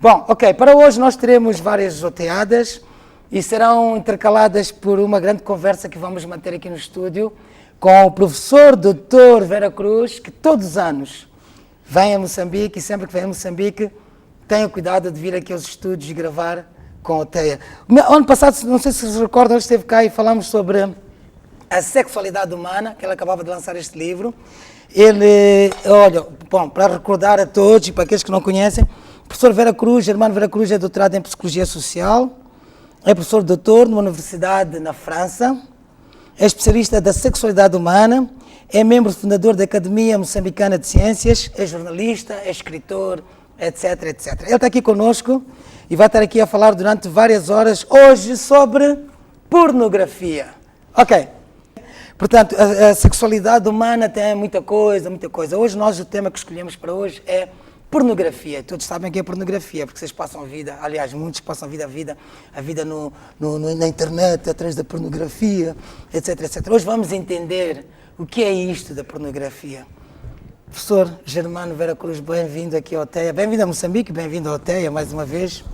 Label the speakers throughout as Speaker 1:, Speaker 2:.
Speaker 1: Bom, ok, para hoje nós teremos várias joteadas e serão intercaladas por uma grande conversa que vamos manter aqui no estúdio com o professor Dr. Vera Cruz, que todos os anos vem a Moçambique e sempre que vem a Moçambique tenha cuidado de vir aqui aos estúdios e gravar com a Oteia. Ano passado, não sei se se recordam, ele esteve cá e falamos sobre a sexualidade humana, que ele acabava de lançar este livro. Ele, olha, bom, para recordar a todos e para aqueles que não conhecem, o professor Vera Cruz, Germano Vera Cruz, é doutorado em Psicologia Social, é professor doutor numa universidade na França, é especialista da sexualidade humana, é membro fundador da Academia Moçambicana de Ciências, é jornalista, é escritor, etc, etc. Ele está aqui conosco e vai estar aqui a falar durante várias horas hoje sobre pornografia. Ok. Portanto, a sexualidade humana tem muita coisa, muita coisa. Hoje nós, o tema que escolhemos para hoje é pornografia. Todos sabem o que é pornografia, porque vocês passam a vida, aliás, muitos passam a vida na internet, atrás da pornografia, etc, etc. Hoje vamos entender o que é isto da pornografia. Professor Germano Vera Cruz, bem-vindo aqui à Oteia. Bem-vindo a Moçambique, bem-vindo à Oteia mais uma vez.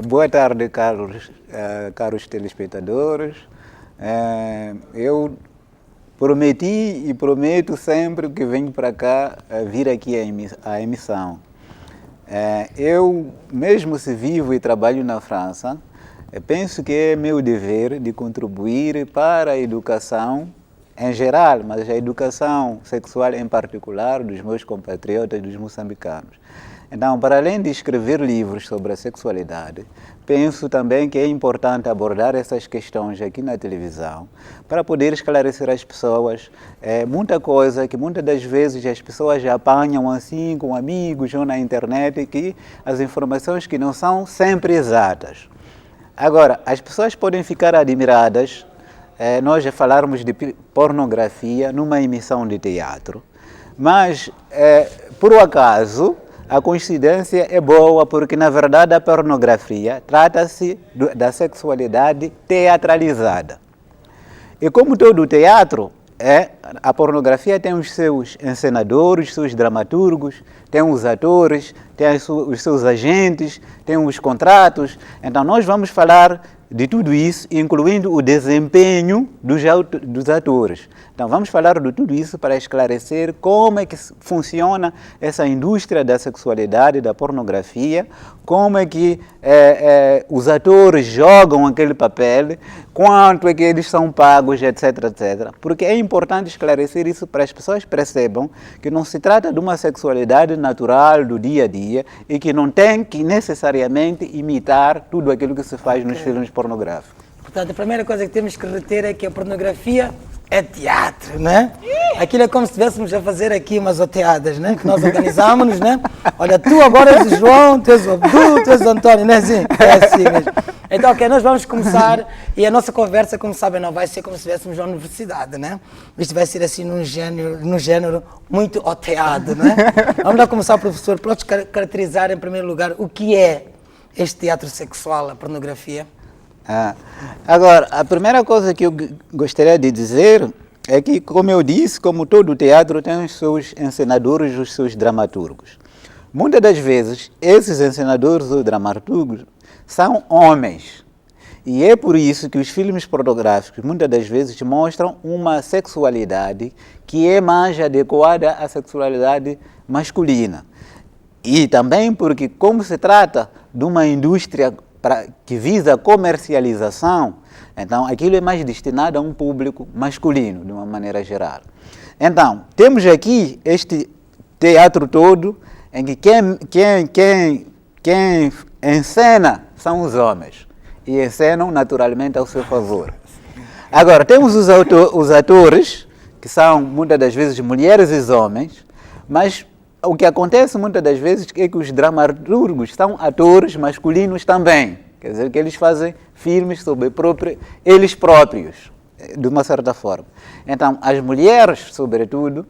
Speaker 2: Boa tarde, caros telespectadores. Eu prometi e prometo sempre que venho para cá vir aqui à emissão. Eu, mesmo se vivo e trabalho na França, penso que é meu dever de contribuir para a educação em geral, mas a educação sexual em particular dos meus compatriotas, dos moçambicanos. Então, para além de escrever livros sobre a sexualidade, penso também que é importante abordar essas questões aqui na televisão para poder esclarecer às pessoas muita coisa que muitas das vezes as pessoas já apanham assim com amigos ou na internet, que as informações que não são sempre exatas. Agora, as pessoas podem ficar admiradas nós já falarmos de pornografia numa emissão de teatro, mas por um acaso a coincidência é boa, porque na verdade a pornografia trata-se da sexualidade teatralizada. E como todo teatro, a pornografia tem os seus encenadores, os seus dramaturgos, tem os atores, tem os seus agentes, tem os contratos. Então nós vamos falar de tudo isso, incluindo o desempenho dos atores. Então vamos falar de tudo isso para esclarecer como é que funciona essa indústria da sexualidade, da pornografia, como é que os atores jogam aquele papel, quanto é que eles são pagos, etc, etc. Porque é importante esclarecer isso para as pessoas percebam que não se trata de uma sexualidade natural do dia a dia e que não tem que necessariamente imitar tudo aquilo que se faz nos filmes pornográficos.
Speaker 1: Portanto, a primeira coisa que temos que reter é que a pornografia é teatro, né? Aquilo é como se estivéssemos a fazer aqui umas oteadas, né? Que nós organizámos-nos, né? Olha, tu agora és o João, tu és o Abdu, tu és o António, não é assim? É assim mesmo. Então, ok, nós vamos começar e a nossa conversa, como sabem, não vai ser como se estivéssemos na universidade, né? Isto vai ser assim num género muito oteado, né? Vamos lá começar, professor, podes caracterizar em primeiro lugar o que é este teatro sexual, a pornografia?
Speaker 2: Agora, a primeira coisa que eu gostaria de dizer é que, como eu disse, como todo teatro tem os seus encenadores, os seus dramaturgos. Muitas das vezes, esses encenadores ou dramaturgos são homens. E é por isso que os filmes pornográficos, muitas das vezes, mostram uma sexualidade que é mais adequada à sexualidade masculina. E também porque, como se trata de uma indústria que visa a comercialização, então aquilo é mais destinado a um público masculino, de uma maneira geral. Então, temos aqui este teatro todo em que quem encena são os homens e encenam naturalmente ao seu favor. Agora, temos os atores, que são muitas das vezes mulheres e homens, mas o que acontece muitas das vezes é que os dramaturgos são atores masculinos também. Quer dizer, que eles fazem filmes sobre eles próprios, de uma certa forma. Então, as mulheres, sobretudo,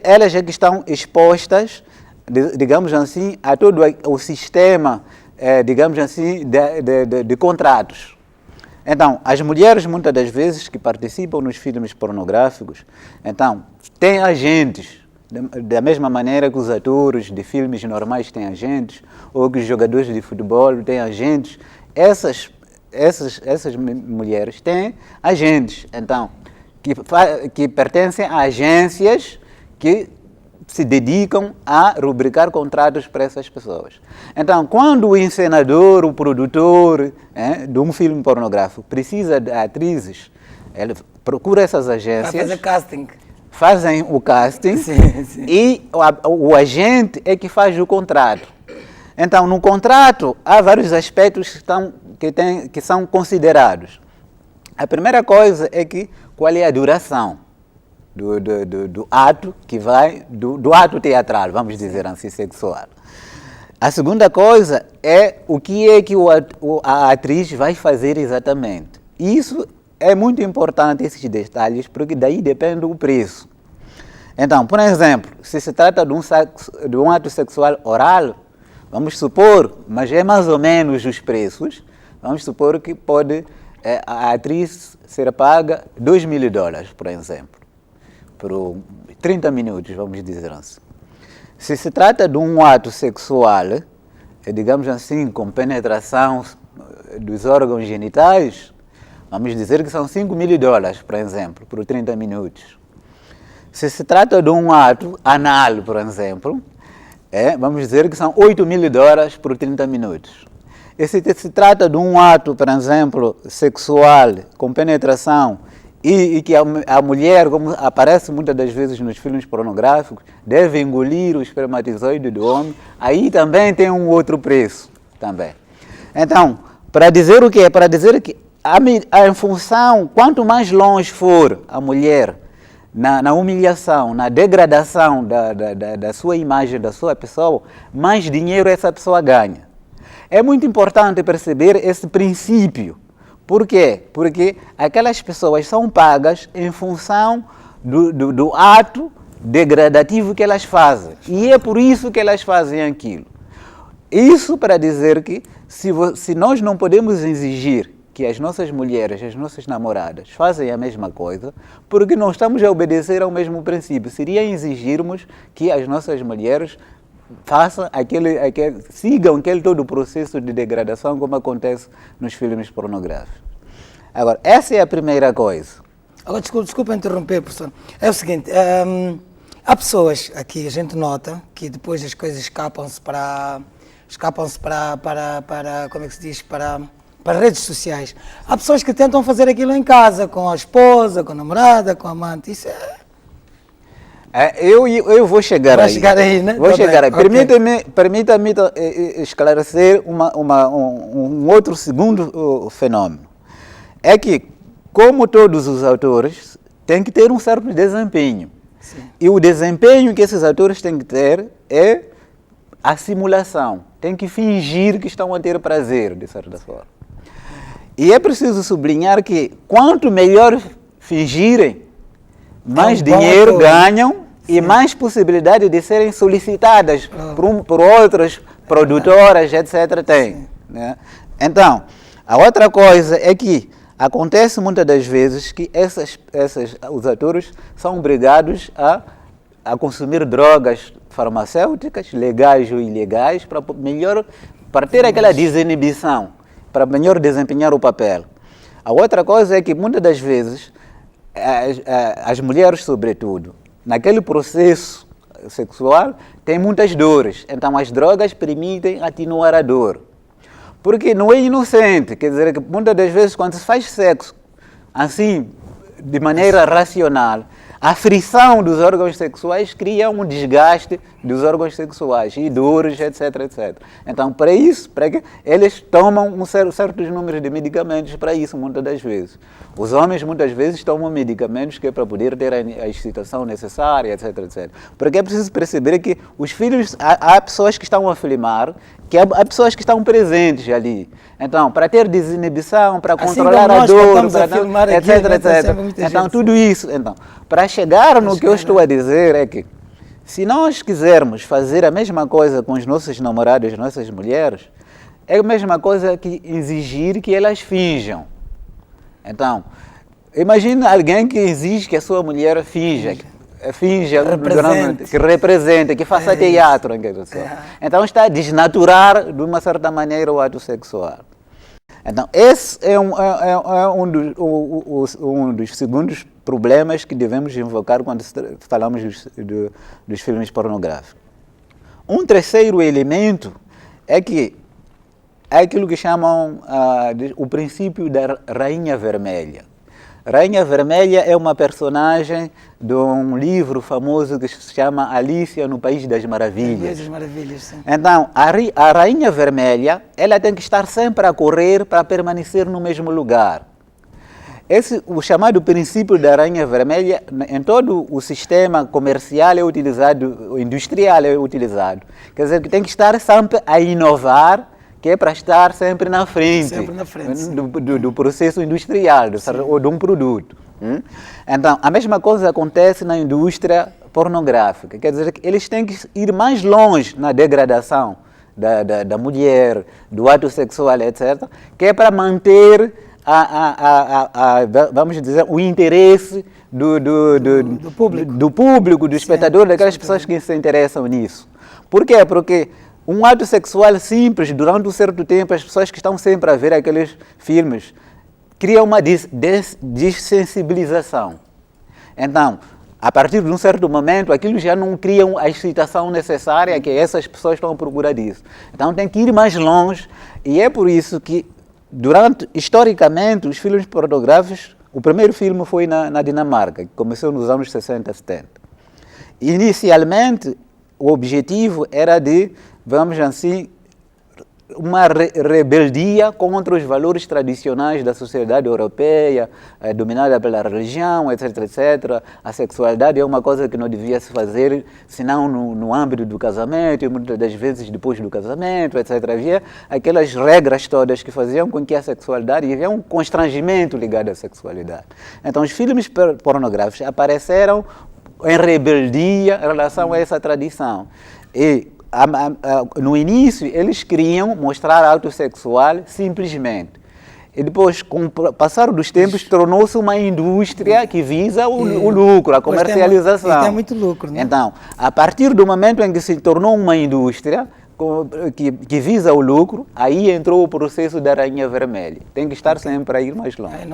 Speaker 2: elas é que estão expostas, digamos assim, a todo o sistema, digamos assim, de contratos. Então, as mulheres, muitas das vezes, que participam nos filmes pornográficos, então, têm agentes, Da mesma maneira que os atores de filmes normais têm agentes, ou que os jogadores de futebol têm agentes, essas mulheres têm agentes, então, que pertencem a agências que se dedicam a rubricar contratos para essas pessoas. Então, quando o encenador, o produtor de um filme pornográfico precisa de atrizes, ele procura essas agências.
Speaker 1: Vai fazer casting.
Speaker 2: Fazem o casting
Speaker 1: Sim.
Speaker 2: E o agente é que faz o contrato. Então, no contrato, há vários aspectos que são considerados. A primeira coisa é qual é a duração do ato que vai, do ato teatral, vamos dizer assim, sexual. A segunda coisa é o que a atriz vai fazer exatamente. Isso é muito importante, esses detalhes, porque daí depende o preço. Então, por exemplo, se trata de um ato sexual oral, vamos supor, mas é mais ou menos os preços, vamos supor que a atriz ser paga $2.000, por exemplo, por 30 minutos, vamos dizer assim. Se trata de um ato sexual, digamos assim, com penetração dos órgãos genitais, vamos dizer que são $5.000, por exemplo, por 30 minutos. Se trata de um ato anal, por exemplo, vamos dizer que são $8.000 por 30 minutos. E se trata de um ato, por exemplo, sexual, com penetração, e que a mulher, como aparece muitas das vezes nos filmes pornográficos, deve engolir o espermatozoide do homem, aí também tem um outro preço também. Então, para dizer o quê? Para dizer que em função, quanto mais longe for a mulher na humilhação, na degradação da sua imagem, da sua pessoa, mais dinheiro essa pessoa ganha. É muito importante perceber esse princípio. Por quê? Porque aquelas pessoas são pagas em função do ato degradativo que elas fazem. E é por isso que elas fazem aquilo. Isso para dizer que se nós não podemos exigir que as nossas mulheres, as nossas namoradas, fazem a mesma coisa, porque não estamos a obedecer ao mesmo princípio. Seria exigirmos que as nossas mulheres sigam aquele todo o processo de degradação como acontece nos filmes pornográficos. Agora, essa é a primeira coisa.
Speaker 1: Agora, desculpa interromper, professor. É o seguinte, há pessoas aqui, a gente nota, que depois as coisas escapam-se para como é que se diz, para redes sociais. Há pessoas que tentam fazer aquilo em casa, com a esposa, com a namorada, com a amante. Isso
Speaker 2: eu vou chegar aí.
Speaker 1: Vai chegar aí, né?
Speaker 2: Vou chegar aí.
Speaker 1: Okay.
Speaker 2: Permita-me esclarecer um outro segundo fenômeno. É que, como todos os autores, tem que ter um certo desempenho.
Speaker 1: Sim.
Speaker 2: E o desempenho que esses autores têm que ter é a simulação. Tem que fingir que estão a ter prazer, de certa forma. E é preciso sublinhar que quanto melhor fingirem, mais dinheiro ganham e mais possibilidade de serem solicitadas por outras produtoras, etc. têm. Né? Então, a outra coisa é que acontece muitas das vezes que os atores são obrigados a consumir drogas farmacêuticas, legais ou ilegais, para ter aquela desinibição, para melhor desempenhar o papel. A outra coisa é que muitas das vezes as mulheres, sobretudo, naquele processo sexual, têm muitas dores. Então as drogas permitem atenuar a dor. Porque não é inocente, quer dizer que muitas das vezes quando se faz sexo assim, de maneira racional, a frição dos órgãos sexuais cria um desgaste dos órgãos sexuais e dores, etc, etc. Então, para isso, eles tomam certos números de medicamentos para isso, muitas das vezes. Os homens, muitas vezes, tomam medicamentos que é para poder ter a excitação necessária, etc, etc. Porque é preciso perceber que os filhos, há pessoas que estão a filmar, que há pessoas que estão presentes ali. Então, para ter desinibição, para controlar a dor, etc, etc. Então, tudo isso. Então, para chegar no que eu estou a dizer é que, se nós quisermos fazer a mesma coisa com os nossos namorados, nossas mulheres, é a mesma coisa que exigir que elas finjam. Então, imagina alguém que exige que a sua mulher finja finja
Speaker 1: Represente.
Speaker 2: que representa, que faça teatro. Então está a desnaturar, de uma certa maneira, o ato sexual. Então, esse é um dos segundos problemas que devemos invocar quando falamos dos filmes pornográficos. Um terceiro elemento é que é aquilo que chamam o princípio da Rainha Vermelha. Rainha Vermelha é uma personagem de um livro famoso que se chama Alice no País das Maravilhas.
Speaker 1: País das Maravilhas, sim.
Speaker 2: Então, a Rainha Vermelha, ela tem que estar sempre a correr para permanecer no mesmo lugar. O chamado princípio da Rainha Vermelha, em todo o sistema comercial é utilizado, industrial é utilizado. Quer dizer, que tem que estar sempre a inovar, que é para estar sempre na frente, do processo industrial, ou de um produto. Então, a mesma coisa acontece na indústria pornográfica. Quer dizer, que eles têm que ir mais longe na degradação da mulher, do ato sexual, etc., que é para manter, vamos dizer, o interesse do público, do espectador, daquelas pessoas que se interessam nisso. Por quê? Porque um ato sexual simples, durante um certo tempo, as pessoas que estão sempre a ver aqueles filmes criam uma dessensibilização. Então, a partir de um certo momento, aquilo já não cria a excitação necessária que essas pessoas estão à procura disso. Então, tem que ir mais longe, e é por isso que, historicamente, os filmes pornográficos, o primeiro filme foi na Dinamarca, que começou nos anos 60, 70. Inicialmente, o objetivo era de, vamos assim, uma rebeldia contra os valores tradicionais da sociedade europeia, dominada pela religião, etc, etc. A sexualidade é uma coisa que não devia se fazer, senão no âmbito do casamento, e muitas das vezes depois do casamento, etc. Havia aquelas regras todas que faziam com que a sexualidade, havia um constrangimento ligado à sexualidade. Então, os filmes pornográficos apareceram em rebeldia em relação a essa tradição. E no início, eles queriam mostrar ato sexual simplesmente. E depois, com o passar dos tempos, tornou-se uma indústria que visa o lucro, a comercialização.
Speaker 1: Tem muito lucro, né?
Speaker 2: Então, a partir do momento em que se tornou uma indústria que visa o lucro, aí entrou o processo da Rainha Vermelha. Tem que estar sempre a ir mais longe.